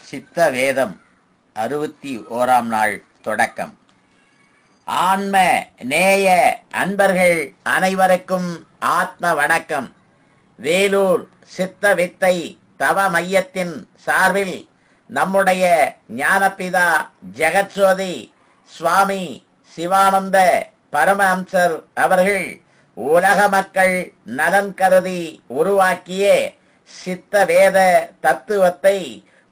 சித்த வேதம் 61ஆம் நாள் தொடக்கம். ஆன்ம நேய அன்பர்கள் அனைவருக்கும் ஆத்ம வணக்கம். வேலூர் சித்த வித்தை தவ மையத்தின் சார்பில் நம்முடைய ஞானபிதா ஜெகத்சோதி சுவாமி சிவானந்த பரமஹம்சர் அவர்கள் உலக மக்கள் நலன் கருதி உருவாக்கிய சித்த வேத தத்துவத்தை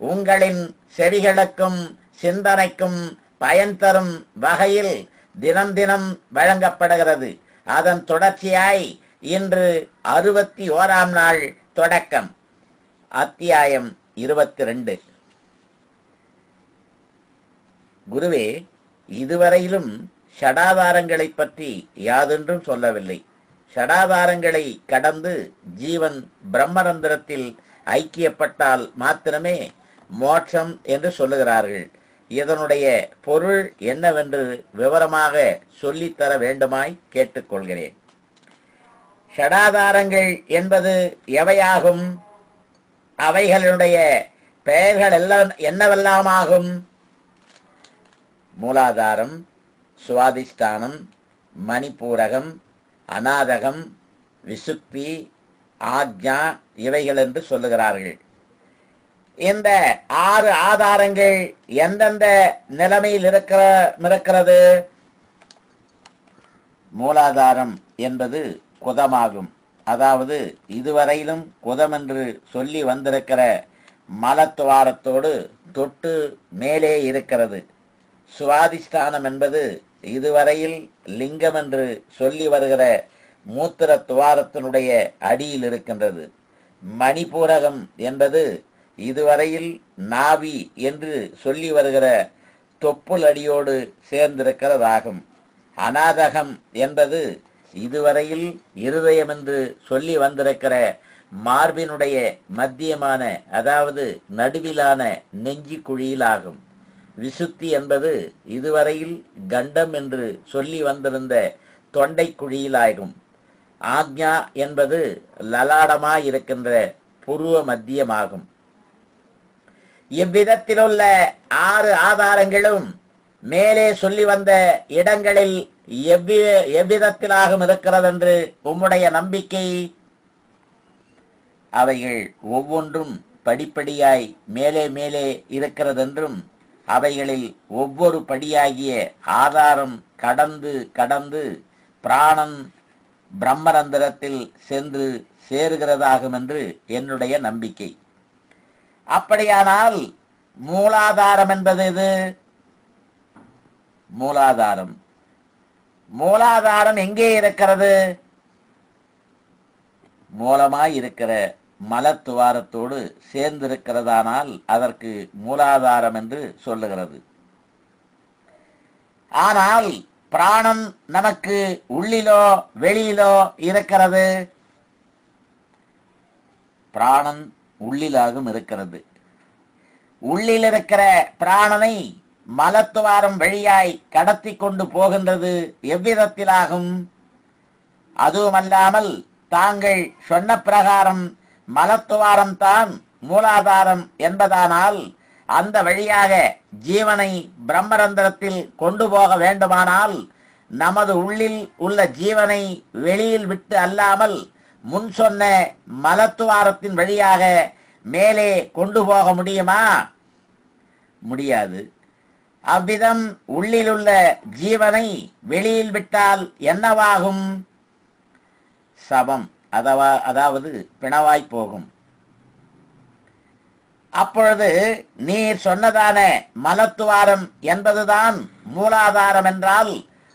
உங்களின் செவிகளுக்கும் சிந்தனைக்கும் பயன் தரும் வகையில் தினம் தினம் வழங்கப்படுகிறது. அதன் தொடர்ச்சியாய் இன்று 61ஆம் நாள் தொடக்கம். அத்தியாயம் 22. குருவே, இதுவரையிலும் ஷடாதாரங்களை பற்றி யாதொன்றும் சொல்லவில்லை. ஷடாதாரங்களை கடந்து ஜீவன் பிரம்மரந்திரத்தில் ஐக்கியப்பட்டால் மாத்திரமே மோட்சம் என்று சொல்லுகிறார்கள். இதனுடைய பொருள் என்னவென்று விவரமாக சொல்லித்தர வேண்டுமாய் கேட்டுக்கொள்கிறேன். ஷடாதாரங்கள் என்பது எவையாகும்? அவைகளுடைய பெயர்கள் எல்லாம் என்னவெல்லாமாகும்? மூலாதாரம், சுவாதிஷ்டானம், மணிப்பூரகம், அநாதகம், விசுக்தி, ஆக்ஞா இவைகள் என்று சொல்லுகிறார்கள். இந்த 6 ஆதாரங்கள் எந்தெந்த நிலைமையில் இருக்கிறது? மூலாதாரம் என்பது குதமாகும். அதாவது இதுவரையிலும் குதம் என்று சொல்லி வந்திருக்கிற மலத்துவாரத்தோடு தொட்டு மேலே இருக்கிறது. சுவாதிஷ்டானம் என்பது இதுவரையில் லிங்கம் என்று சொல்லி வருகிற மூத்திர துவாரத்தினுடைய அடியில் இருக்கின்றது. மணிப்பூரகம் என்பது இதுவரையில் நாவி என்று சொல்லி வருகிற தொப்புள் அடியோடு சேர்ந்திருக்கிறதாகும். அநாதகம் என்பது இதுவரையில் இருதயம் என்று சொல்லி வந்திருக்கிற மார்பினுடைய மத்தியமான, அதாவது நடுவிலான நெஞ்சி குழியிலாகும். விசுத்தி என்பது இதுவரையில் கண்டம் என்று சொல்லி வந்திருந்த தொண்டை குழியிலாகும். ஆக்ஞா என்பது லலாடமாயிருக்கின்ற புருவ மத்தியமாகும். இவ்விதத்திலுள்ள 6 ஆதாரங்களும் மேலே சொல்லி வந்த இடங்களில் எவ்விதத்திலாகும் இருக்கிறது என்று உம்முடைய நம்பிக்கை? அவைகள் ஒவ்வொன்றும் படிப்படியாய் மேலே மேலே இருக்கிறதென்றும் அவைகளில் ஒவ்வொரு படியாகிய ஆதாரம் கடந்து கடந்து பிராணன் பிரம்மரந்திரத்தில் சென்று சேருகிறதாகும் என்று என்னுடைய நம்பிக்கை. அப்படியானால் மூலாதாரம் என்பது எது? மூலாதாரம் எங்கே இருக்கிறது? மூலமாய் இருக்கிற மலத்துவாரத்தோடு சேர்ந்திருக்கிறதானால் அதற்கு மூலாதாரம் என்று சொல்லுகிறது. ஆனால் பிராணன் நமக்கு உள்ளிலோ வெளியிலோ இருக்கிறது? பிராணன் உள்ளிலாகும் இருக்கிறது. உள்ளில் இருக்கிற பிராணனை மலத்துவாரம் வழியாய் கடத்தி கொண்டு போகின்றது எவ்விதத்திலாகும்? அதுவுமல்லாமல் தாங்கள் சொன்ன பிரகாரம் மலத்துவாரம் தான் மூலாதாரம் என்பதானால் அந்த வழியாக ஜீவனை பிரம்மரந்திரத்தில் கொண்டு போக வேண்டுமானால் நமது உள்ளில் உள்ள ஜீவனை வெளியில் விட்டு அல்லாமல் முன் சொன்ன மலத்துவாரத்தின் வழியாக மேலே கொண்டு போக முடியுமா? முடியாது. அவ்விதம் உள்ளிலுள்ள ஜீவனை வெளியில் விட்டால் என்னவாகும்? சபம், அதாவது பிணவாய் போகும். அப்பொழுது நீர் சொன்னதான மலத்துவாரம் என்பதுதான் மூலாதாரம் என்றால்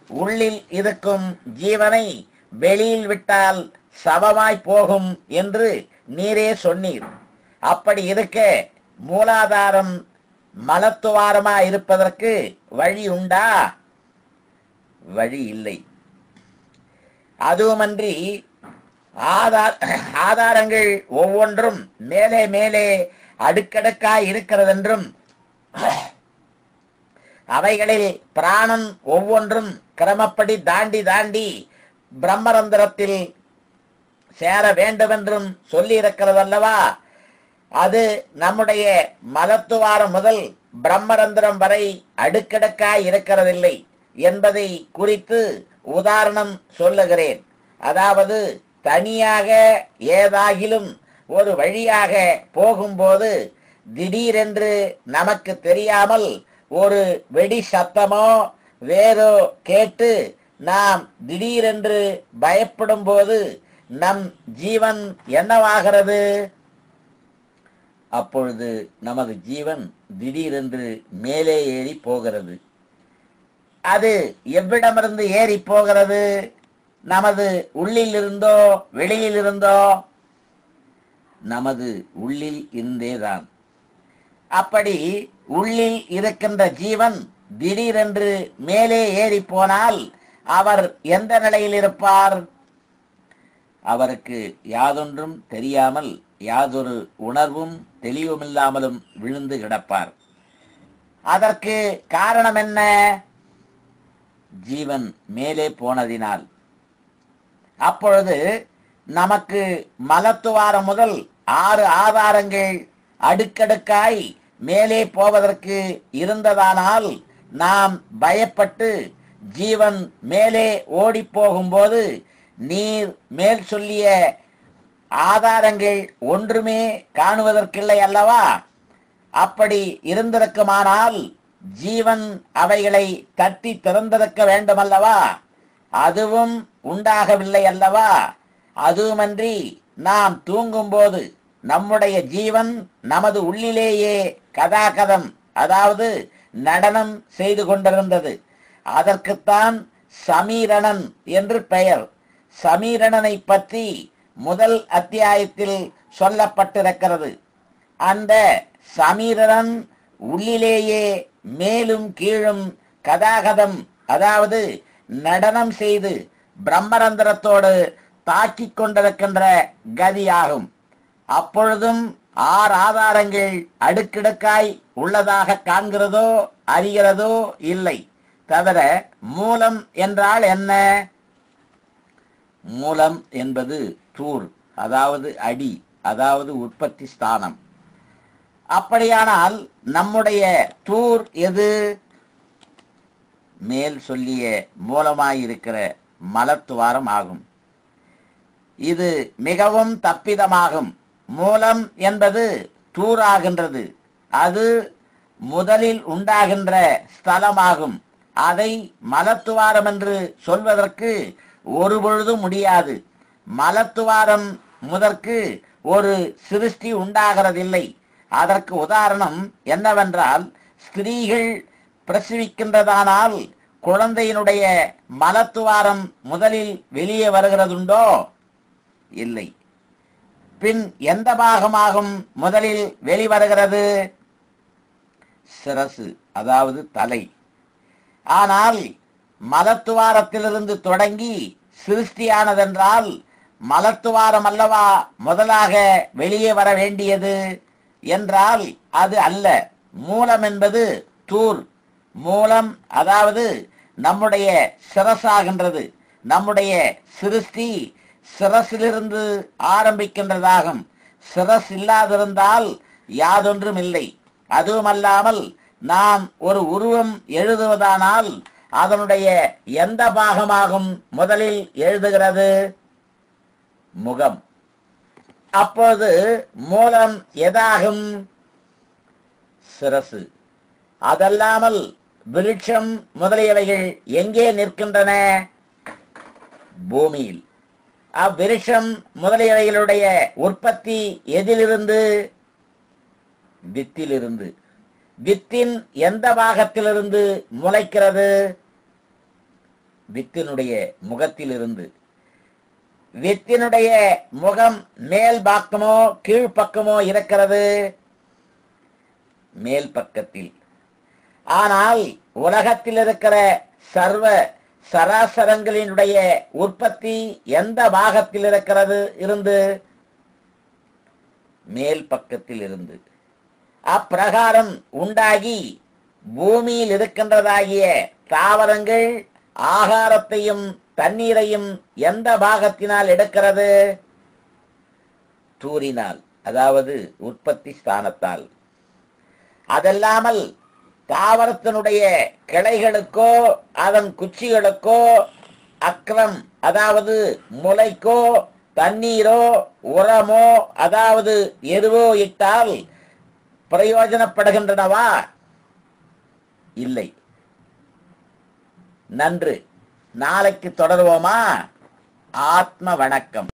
உள்ளில் இருக்கும் ஜீவனை வெளியில் விட்டால் சபமாய் போகும் என்று நீரே சொன்னீர். அப்படி இருக்க மூலாதாரம் மலத்துவாரமாய் இருப்பதற்கு வழி உண்டா? வழி இல்லை. அதுவுமன்றி ஆதாரங்கள் ஒவ்வொன்றும் மேலே மேலே அடுக்கடுக்காய் இருக்கிறதென்றும் அவைகளில் பிராணன் ஒவ்வொன்றும் கிரமப்படி தாண்டி தாண்டி பிரம்மரந்திரத்தில் சேர வேண்டுமென்றும் சொல்லி இருக்கிறதல்லவா? அது நம்முடைய மலத்துவாரம் முதல் பிரம்மரந்திரம் வரை அடுக்கடுக்காய் இருக்கிறதில்லை என்பதை குறித்து உதாரணம் சொல்லுகிறேன். அதாவது தனியாக ஏதாகிலும் ஒரு வழியாக போகும்போது திடீரென்று நமக்கு தெரியாமல் ஒரு வெடி சத்தமோ வேறோ கேட்டு நாம் திடீரென்று பயப்படும் போது நம் ஜீவன் என்னவாகிறது? அப்பொழுது நமது ஜீவன் திடீரென்று மேலே ஏறி போகிறது. அது எவ்விடமிருந்து ஏறி போகிறது? நமது உள்ளில் இருந்தோ வெளியில் இருந்தோ? நமது உள்ளில் இருந்தேதான். அப்படி உள்ளில் இருக்கின்ற ஜீவன் திடீரென்று மேலே ஏறி போனால் அவர் எந்த நிலையில் இருப்பார்? அவருக்கு யாதொன்றும் தெரியாமல் யாதொரு உணர்வும் தெளிவுமில்லாமலும் விழுந்து கிடப்பார். அதற்கு காரணம் என்ன? ஜீவன் மேலே போனதினால். அப்பொழுது நமக்கு மலத்துவாரம் முதல் 6 ஆதாரங்கள் அடுக்கடுக்காய் மேலே போவதற்கு இருந்ததானால் நாம் பயப்பட்டு ஜீவன் மேலே ஓடி போகும்போது நீர் மேல் சொல்லிய ஆதாரங்கள் ஒன்றுமே காணுவதற்கில்லை அல்லவா? அப்படி இருந்திருக்குமானால் ஜீவன் அவைகளை தட்டி திறந்திருக்க வேண்டுமல்லவா? அதுவும் உண்டாகவில்லை அல்லவா? அதுவுமன்றி நாம் தூங்கும்போது நம்முடைய ஜீவன் நமது உள்ளிலேயே கதாகதம், அதாவது நடனம் செய்து கொண்டிருந்தது. அதற்குத்தான் சமீரணன் என்று பெயர். சமீரணனை பற்றி முதல் அத்தியாயத்தில் சொல்லப்பட்டிருக்கிறது. அந்த சமீரணன் உள்ளிலேயே மேலும் கீழும் கதாகதம், அதாவது நடனம் செய்து பிரம்மரந்திரத்தோடு தாக்கிக் கொண்டிருக்கின்ற கதியாகும். அப்பொழுதும் 6 ஆதாரங்கள் அடுக்கடுக்காய் உள்ளதாக காண்கிறதோ அறிகிறதோ இல்லை. தவிர மூலம் என்றால் என்ன? மூலம் என்பது தூர், அதாவது அடி, அதாவது உற்பத்தி ஸ்தானம். அப்படியானால் நம்முடைய தூர் எது? மேல் சொல்லிய மூலமாயிருக்கிற மலத்துவாரம் ஆகும். இது மிகவும் தப்பிதமாகும். மூலம் என்பது தூராகின்றது. அது முதலில் உண்டாகின்ற ஸ்தலமாகும். அதை மலத்துவாரம் என்று சொல்வதற்கு ஒருபொழுதும் முடியாது. மலத்துவாரம் முதற்கு ஒரு சிருஷ்டி உண்டாகிறதில்லை. அதற்கு உதாரணம் என்னவென்றால், ஸ்திரீகள் பிரசவிக்கின்றதானால் குழந்தையினுடைய மலத்துவாரம் முதலில் வெளியே வருகிறதுண்டோ? இல்லை. பின் எந்த பாகமாகும் முதலில் வெளிவருகிறது? சிரசு, அதாவது தலை. ஆனால் மலத்துவாரத்திலிருந்து தொடங்கி சிருஷ்டியானதென்றால் மலத்துவாரம் அல்லவா முதலாக வெளியே வர வேண்டியது என்றால் அது அல்ல. மூலம் என்பது தூர். மூலம் அதாவது நம்முடைய சிரசாகின்றது. நம்முடைய சிருஷ்டி சிரசிலிருந்து ஆரம்பிக்கின்றதாகும். சிரஸ் இல்லாதிருந்தால் யாதொன்றும் இல்லை. அதுவுமல்லாமல் நாம் ஒரு உருவம் எழுதுவதானால் அதனுடைய எந்த பாகமாகும் முதலில் எழுதுகிறது? முகம். அப்போது மூலம் எதாகும்? சிரசு. அதல்லாமல் விருட்சம் முதலியவைகள் எங்கே நிற்கின்றன? பூமியில். அவ்விருட்சம் முதலியவைகளுடைய உற்பத்தி எதிலிருந்து? வித்திலிருந்து. வித்தின் எந்த பாகத்திலிருந்து முளைக்கிறது? வித்தினுடைய முகத்திலிருந்து. வித்தினுடைய முகம் மேல் பக்கமோ கீழ்ப்பக்கமோ இருக்கிறது? மேல் பக்கத்தில். ஆனால் உலகத்தில் இருக்கிற சர்வ சராசரங்களினுடைய உற்பத்தி எந்த பாகத்தில் இருக்கிறது இருந்து? மேல் பக்கத்தில் இருந்து. அப்பிரகாரம் உண்டாகி பூமியில் இருக்கின்றதாகிய தாவரங்கள் ஆகாரத்தையும் தண்ணீரையும் எந்த பாகத்தினால் எடுக்கிறது? தூரினால், அதாவது உற்பத்தி ஸ்தானத்தால். அதல்லாமல் தாவரத்தினுடைய கிளைகளுக்கோ அதன் குச்சிகளுக்கோ அக்ரம் அதாவது முளைக்கோ தண்ணீரோ உரமோ அதாவது எருவோ இட்டால் பிரயோஜனப்படுகின்றனவா? இல்லை. நன்று. நாளைக்கு தொடருவோமா? ஆத்ம வணக்கம்.